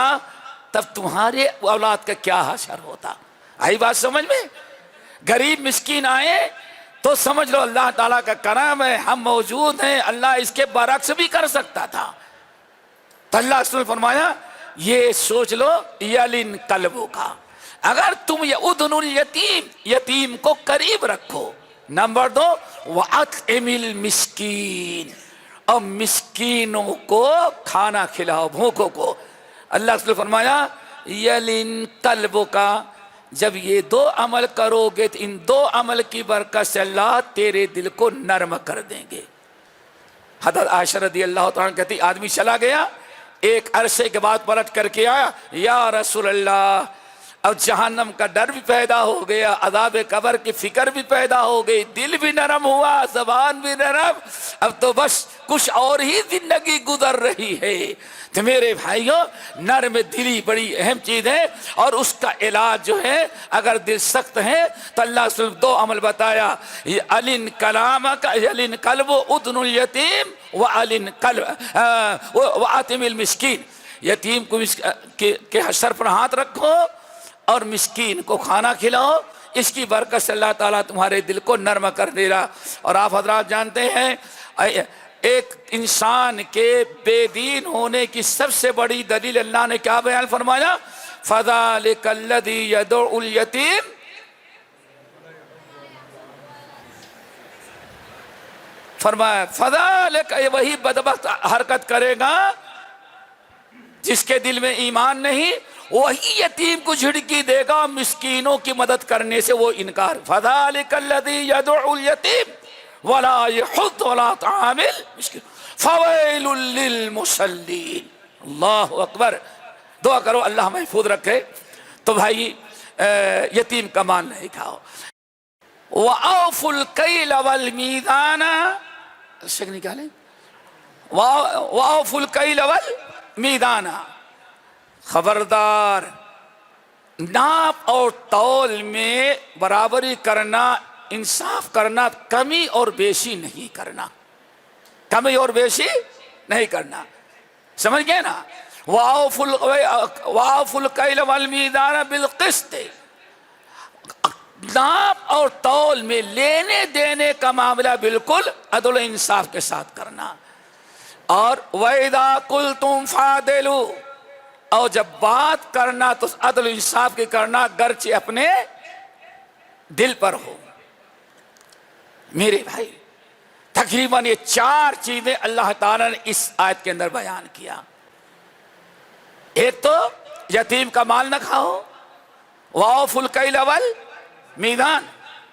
[SPEAKER 1] تب تمہارے اولاد کا کیا حشر ہوتا۔ آئی بات سمجھ میں؟ غریب مسکین آئے تو سمجھ لو اللہ تعالیٰ کا کرم ہے، ہم موجود ہیں، اللہ اس کے برعکس بھی کر سکتا تھا۔ تو اللہ نے فرمایا یہ سوچ لو یلن قلبوں کا، اگر تم ادن الیتیم یتیم کو قریب رکھو۔ نمبر 2 وَأَطْعِمِ الْمِسْكِينَ، اور مسکینوں کو کھانا کھلاؤ، بھوکوں کو۔ اللہ نے فرمایا یلن قلبوں کا، جب یہ دو عمل کرو گے تو ان دو عمل کی برکت سے اللہ تیرے دل کو نرم کر دیں گے۔ حضرت عائشہ رضی اللہ تعالیٰ کہتی آدمی چلا گیا، ایک عرصے کے بعد پلٹ کر کے آیا، یا رسول اللہ اب جہنم کا ڈر بھی پیدا ہو گیا، عذاب قبر کی فکر بھی پیدا ہو گئی، دل بھی نرم ہوا، زبان بھی نرم، اب تو بس کچھ اور ہی زندگی گزر رہی ہے۔ تو میرے بھائیوں نرم دلی بڑی اہم چیز ہے، اور اس کا علاج جو ہے اگر دل سخت ہے تو اللہ صرف دو عمل بتایا، علن کلام کا علن قلب ادن الیتیم وعلن قلب وعتم المسکین، یتیم کو کے سر پر ہاتھ رکھو اور مسکین کو کھانا کھلاؤ، اس کی برکت سے اللہ تعالیٰ تمہارے دل کو نرم کر دے گا۔ اور آپ حضرات جانتے ہیں ایک انسان کے بے دین ہونے کی سب سے بڑی دلیل اللہ نے کیا بیان فرمایا؟ فَذَلِكَ الَّذِي يَدُعُ الْيَتِيمَ، فرمایا فَذَلِكَ، یہ وہی بدبخت حرکت کرے گا جس کے دل میں ایمان نہیں، وہی یتیم کو جھڑکی دے گا، مسکینوں کی مدد کرنے سے وہ انکار۔ فَذَلِكَ الَّذِي يَدُعُ الْيَتِيمَ وَلَا يَحُضُّ عَلَىٰ طَعَامِ الْمِسْكِينِ فَوَيْلٌ لِّلْمُصَلِّينَ۔ اللہ اکبر۔ دعا کرو اللہ محفوظ رکھے۔ تو بھائی یتیم کا مال نہیں کھاؤ۔ وَأَوْفُوا الْكَيْلَ وَالْمِيزَانَ، شک نکالیں، وَأَوْفُوا الْكَيْلَ وَالْمِيزَانَ، خبردار ناپ اور تول میں برابری کرنا، انصاف کرنا، کمی اور بیشی نہیں کرنا، کمی اور بیشی نہیں کرنا، سمجھ گئے نا؟ وَأَوْفُوا الْكَيْلَ وَالْمِيزَانَ بِالْقِسْطِ، ناپ اور تول میں لینے دینے کا معاملہ بالکل عدل و انصاف کے ساتھ کرنا۔ اور وَإِذَا قُلْتُمْ فَعْدِلُوا، اور جب بات کرنا تو عدل و انصاف کی کرنا، گرچہ اپنے دل پر ہو۔ میرے بھائی تقریباً یہ 4 چیزیں اللہ تعالیٰ نے اس آیت کے اندر بیان کیا۔ ایک تو یتیم کا مال نہ کھاؤ، وَأَوْفُوا الْكَيْلَ وَالْمِيزَانَ،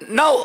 [SPEAKER 1] 9।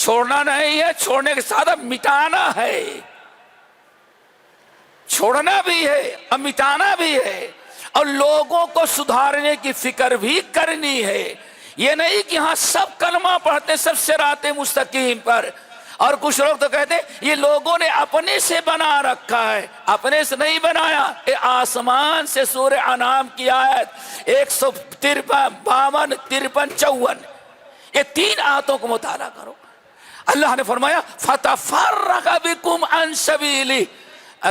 [SPEAKER 1] چھوڑنا نہیں ہے، چھوڑنے کے ساتھ اب مٹانا ہے، چھوڑنا بھی ہے اور مٹانا بھی ہے، اور لوگوں کو سدھارنے کی فکر بھی کرنی ہے۔ یہ نہیں کہ ہاں سب کلمہ پڑھتے، سب صراط مستقیم پر، اور کچھ لوگ تو کہتے ہیں یہ لوگوں نے اپنے سے بنا رکھا ہے۔ اپنے سے نہیں بنایا، یہ آسمان سے سورہ انعام کی آیت 153، 52، 53، 54، یہ 3 آیتوں کو مطالعہ کرو۔ اللہ نے فرمایا فَتَفَرَّقَ بِكُمْ عَنْ سَبِيلِهِ،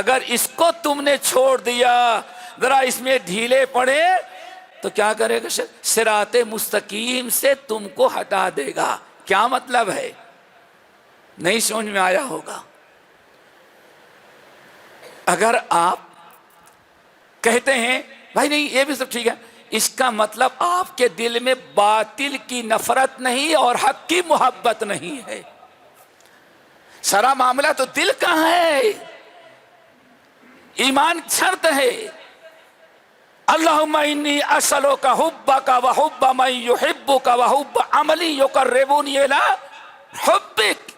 [SPEAKER 1] اگر اس کو تم نے چھوڑ دیا، ذرا اس میں ڈھیلے پڑے تو کیا کرے گا؟ صراط مستقیم سے تم کو ہٹا دے گا۔ کیا مطلب ہے؟ نہیں سمجھ میں آیا ہوگا۔ اگر آپ کہتے ہیں بھائی نہیں یہ بھی سب ٹھیک ہے، اس کا مطلب آپ کے دل میں باطل کی نفرت نہیں اور حق کی محبت نہیں ہے۔ سارا معاملہ تو دل کا ہے، ایمان شرط ہے۔ اللہم انی اسألک حبک وحب من یحبک وحب عمل یقربنی الی حبک۔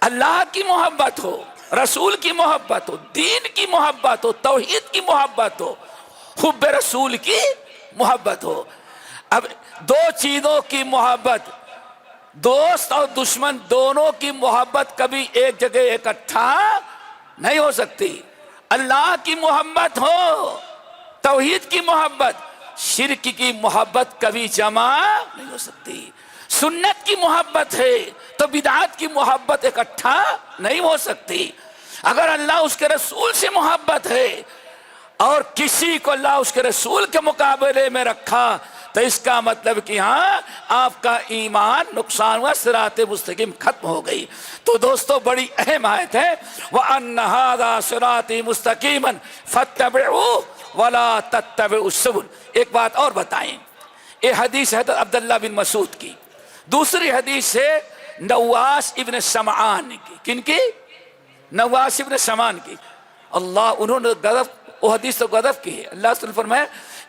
[SPEAKER 1] اللہ کی محبت ہو، رسول کی محبت ہو، دین کی محبت ہو، توحید کی محبت ہو، حب رسول کی محبت ہو۔ اب 2 چیزوں کی محبت، دوست اور دشمن دونوں کی محبت کبھی ایک جگہ اکٹھا نہیں ہو سکتی۔ اللہ کی محبت ہو، توحید کی محبت، شرک کی محبت کبھی جمع نہیں ہو سکتی۔ سنت کی محبت ہے تو بدعت کی محبت اکٹھا نہیں ہو سکتی۔ اگر اللہ اس کے رسول سے محبت ہے اور کسی کو اللہ اس کے رسول کے مقابلے میں رکھا تو اس کا مطلب کہ ہاں آپ کا ایمان نقصان ہوا، صراط مستقیم ختم ہو گئی۔ تو دوستو بڑی اہم آیت ہے، وَأَنَّ هَذَا صِرَاطِي مُسْتَقِيمًا فَاتَّبِعُوهُ وَلَا تَتَّبِعُوا السُّبُلَ۔ ایک بات اور بتائیں، یہ حدیث ہے عبداللہ بن مسعود کی، دوسری حدیث ہے نواس ابن سمعان کی۔ کن کی؟ نواس ابن سمعان کی۔ اللہ، انہوں نے غضب، وہ حدیث تو غضب کی ہے۔ اللہ صلی اللہ علیہ وسلم فرمایا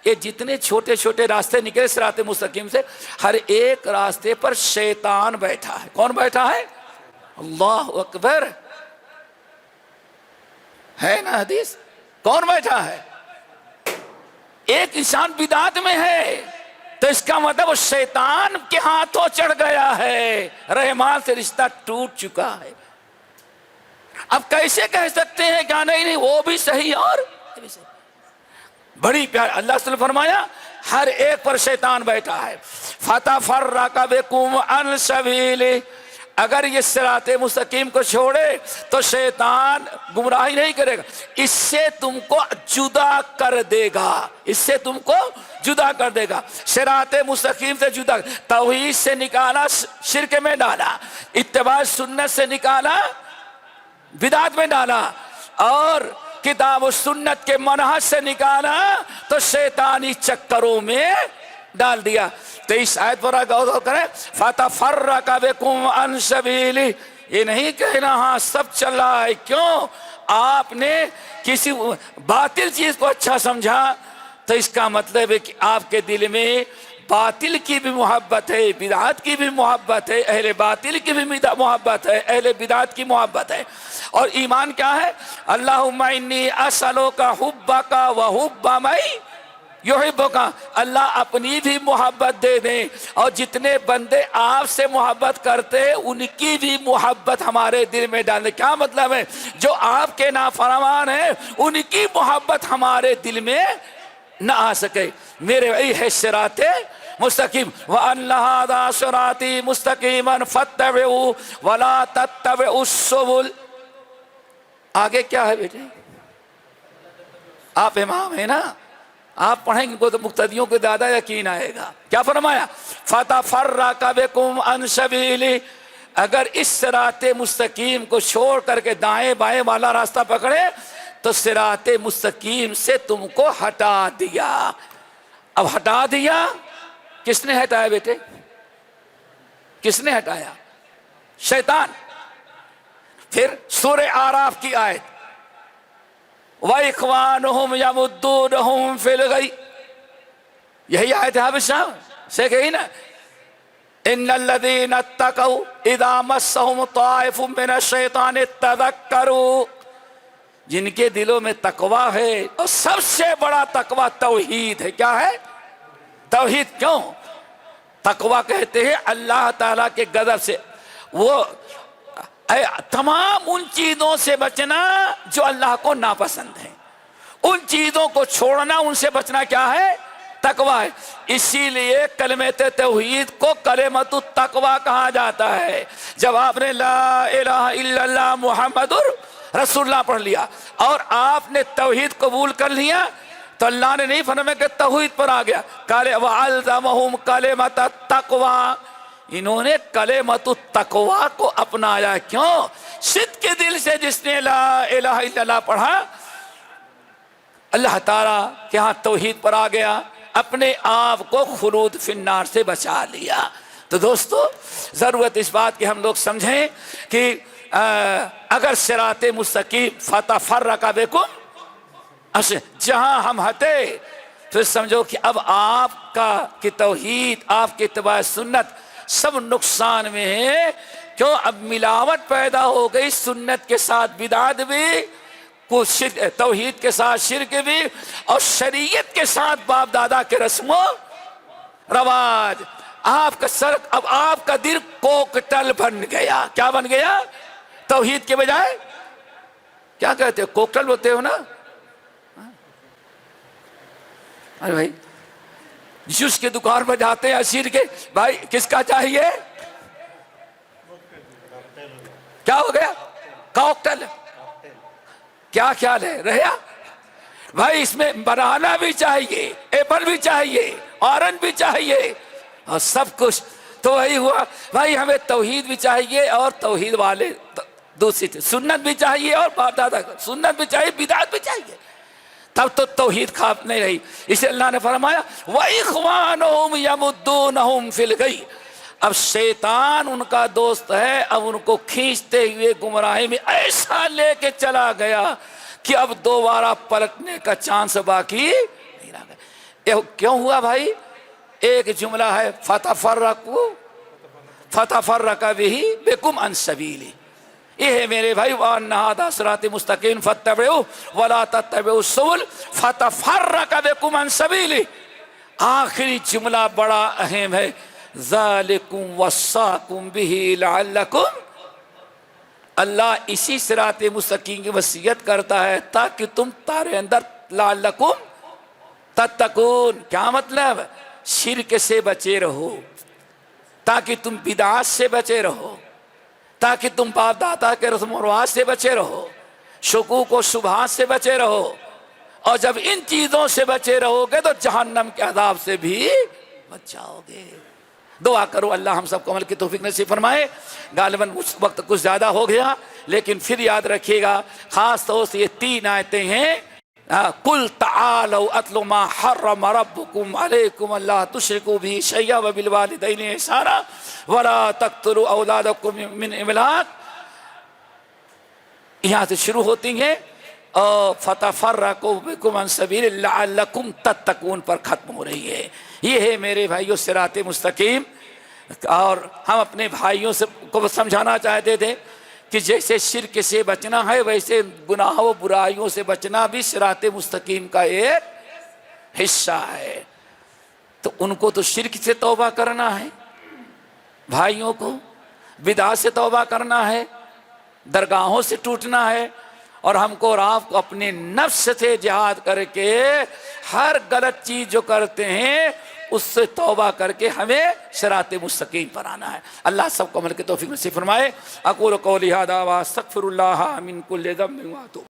[SPEAKER 1] یہ جتنے چھوٹے چھوٹے راستے نکلے صراط مستقیم سے، ہر ایک راستے پر شیطان بیٹھا ہے۔ کون بیٹھا ہے؟ اللہ اکبر، ہے نا حدیث؟ کون بیٹھا ہے؟ ایک انسان بدعت میں ہے تو اس کا مطلب وہ شیطان کے ہاتھوں چڑھ گیا ہے، رحمان سے رشتہ ٹوٹ چکا ہے۔ اب کیسے کہہ سکتے ہیں کہ نہیں نہیں وہ بھی صحیح اور یہ بھی صحیح؟ بڑی پیار اللہ صلی اللہ علیہ وسلم فرمایا ہر ایک پر شیطان بیٹھا ہے۔ فَتَفَرَّقَ بِكُمْ عَنْ سَبِيلِهِ، اگر یہ صراط مستقیم کو چھوڑے تو شیطان گمراہی نہیں کرے گا، اس سے تم کو جدا کر دے گا، اس سے تم کو جدا کر دے گا۔ صراط مستقیم سے جدا، توحید سے نکالا شرک میں ڈالا، اتباع سنت سے نکالا بدعت میں ڈالا، اور کتاب و سنت کے منہج سے نکالا تو شیطانی چکروں میں ڈال دیا۔ تو اس آیت پر غور کریں، فَتَفَرَّقَ بِكُمْ عَنْ سَبِيلِهِ، یہ نہیں کہنا ہاں سب چل رہا ہے۔ کیوں؟ آپ نے کسی باطل چیز کو اچھا سمجھا تو اس کا مطلب ہے کہ آپ کے دل میں باطل کی بھی محبت ہے، بدعات کی بھی محبت ہے، اہل باطل کی بھی محبت ہے، اہل بدعات کی محبت ہے۔ اور ایمان کیا ہے؟ اللہم انی اسألک حبک وحب من یحبک، اللہ اپنی بھی محبت دے دیں، اور جتنے بندے آپ سے محبت کرتے ہیں ان کی بھی محبت ہمارے دل میں ڈالیں۔ کیا مطلب ہے؟ جو آپ کے نافرمان ہیں ان کی محبت ہمارے دل میں نہ آ سکے۔ میرے وہی ہے صراط مستقیم، وَأَنَّ هَذَا صِرَاطِي مُسْتَقِيمًا فَاتَّبِعُوهُ وَلَا تَتَّبِعُوا السُّبُلَ۔ آگے کیا ہے بیٹے؟ آپ امام ہیں نا، آپ پڑھیں گے تو مقتدیوں کو زیادہ یقین آئے گا۔ کیا فرمایا؟ فَتَفَرَّقَ بِكُمْ عَنْ سَبِيلِهِ، اگر اس صراط مستقیم کو چھوڑ کر کے دائیں بائیں والا راستہ پکڑے تو صراط مستقیم سے تم کو ہٹا دیا۔ اب ہٹا دیا، کس نے ہٹایا بیٹے؟ کس نے ہٹایا؟ شیطان۔ پھر سورہ اعراف کی آیت، وَإِخْوَانُهُمْ يَمُدُّونَهُمْ فِي الْغَيِّ، یہی آیت ہے حافظ صاحب سے کہی نا، ان الذین اتقوا اذا مسهم طائف من الشیطان تذکروا، جن کے دلوں میں تقوی ہے، اور سب سے بڑا تقوی توحید ہے۔ کیا ہے؟ توحید۔ کیوں تقوی کہتے ہیں؟ اللہ تعالیٰ کے غضب سے، وہ تمام ان چیزوں سے بچنا جو اللہ کو ناپسند ہے، ان چیزوں کو چھوڑنا، ان سے بچنا کیا ہے؟ تقوی ہے۔ اسی لیے کلمۃ توحید کو کلمۃ التقوی کہا جاتا ہے۔ جب آپ نے لا الہ الا اللہ محمد رسول اللہ پڑھ لیا اور آپ نے توحید قبول کر لیا تو اللہ نے نہیں فرمایا کہ توحید پر آ گیا، وَعَلْزَمَهُمْ كَلِمَةَ التَّقْوَى، انہوں نے کلمۃ التقوی کو اپنایا۔ کیوں؟ صدق کے دل سے جس نے لا الہ الا اللہ پڑھا، اللہ تعالیٰ کے ہاں توحید پر آ گیا، اپنے آپ کو خلود فی النار سے بچا لیا۔ تو دوستو، ضرورت اس بات کی ہم لوگ سمجھیں کہ اگر صراط مستقیم فتفرق بکم، جہاں ہم ہٹے پھر سمجھو کہ اب آپ کا کی توحید، آپ کی اتباع سنت سب نقصان میں ہے۔ کیوں؟ اب ملاوٹ پیدا ہو گئی، سنت کے ساتھ بدعت بھی، توحید کے ساتھ شرک بھی، اور شریعت کے ساتھ باپ دادا کے رسم و رواج۔ آپ کا سر، اب آپ کا دل کوکٹل بن گیا۔ کیا بن گیا؟ توحید کے بجائے کیا کہتے ہو؟ کوکٹل ہوتے ہو نا؟ ارے بھائی، جوس کی دکان پر جاتے ہیں عصیر کے، بھائی کس کا چاہیے؟ کیا ہو گیا؟ کوکٹل۔ کیا خیال ہے رہیا؟ بھائی اس میں بنانا بھی چاہیے، ایپل بھی چاہیے، اورنج بھی چاہیے، اور سب کچھ۔ تو وہی ہوا بھائی، ہمیں توحید بھی چاہیے اور توحید والے دوسری سنت بھی چاہیے، اور باپ دادا سنت بھی چاہیے، بدعت بھی چاہیے، تب تو توحید کھاپ نہیں رہی۔ اسے اللہ نے فرمایا وَإِخْوَانُهُمْ يَمُدُّونَهُمْ فِي الْغَيِّ، اب شیطان ان کا دوست ہے، اب ان کو کھینچتے ہوئے گمراہی میں ایسا لے کے چلا گیا کہ اب دوبارہ پلٹنے کا چانس باقی نہیں رہ گیا۔ کیوں ہوا بھائی؟ ایک جملہ ہے فَتَفَرَّقُوا فَتَفَرَّقَ بِهِ بِكُمْ عَنْ سَبِيلِهِ، یہ ہے میرے بھائی، وَأَنَّ هَذَا صِرَاطِي مُسْتَقِيمًا فَاتَّبِعُوهُ وَلَا تَتَّبِعُوا السُّبُلَ فَتَفَرَّقَ بِكُمْ عَنْ سَبِيلِهِ۔ آخری جملہ بڑا اہم ہے، ذَلِكُمْ وَصَّاكُمْ بِهِ لَعَلَّكُمْ، اللہ اسی صراط مستقیم کی وصیت کرتا ہے تاکہ تم تارے اندر لعلکم تتقون۔ کیا مطلب؟ شرک سے بچے رہو، تاکہ تم بدعات سے بچے رہو، تاکہ تم باپ دادا کے رسم و رواج سے بچے رہو، شکوک و شبہات سے بچے رہو، اور جب ان چیزوں سے بچے رہو گے تو جہنم کے عذاب سے بھی بچ جاؤ گے۔ دعا کرو اللہ ہم سب کو عمل کی توفیق نصیب فرمائے۔ غالباً اس وقت کچھ زیادہ ہو گیا، لیکن پھر یاد رکھیے گا، خاص طور سے یہ 3 آیتیں ہیں۔ قُلْ تَعَالَوْا أَتْلُ مَا حَرَّمَ رَبُّكُمْ عَلَيْكُمْ أَلَّا تُشْرِكُوا بِهِ شَيْئًا وَبِالْوَالِدَيْنِ إِحْسَانًا وَلَا تَقْتُلُوا أَوْلَادَكُمْ مِنْ إِمْلَاقٍ، یہاں سے شروع ہوتی ہیں، اور فَتَفَرَّقُوا بِكُمْ عَنْ سَبِيلِ لَعَلَّكُمْ تَتَّقُونَ پر ختم ہو رہی ہے۔ یہ ہے میرے بھائیو صراط مستقیم۔ اور ہم اپنے بھائیوں سے کو سمجھانا چاہتے تھے کہ جیسے شرک سے بچنا ہے، ویسے گناہوں و برائیوں سے بچنا بھی صراط مستقیم کا ایک حصہ ہے۔ تو ان کو تو شرک سے توبہ کرنا ہے، بھائیوں کو بدعت سے توبہ کرنا ہے، درگاہوں سے ٹوٹنا ہے، اور ہم کو اور آپ کو اپنے نفس سے جہاد کر کے ہر غلط چیز جو کرتے ہیں اس سے توبہ کر کے ہمیں صراط مستقیم پر آنا ہے۔ اللہ سب کو عمل کی توفیق نصیب فرمائے۔ اقول قولی ھذا واستغفر اللہ من کل ذنب واتوب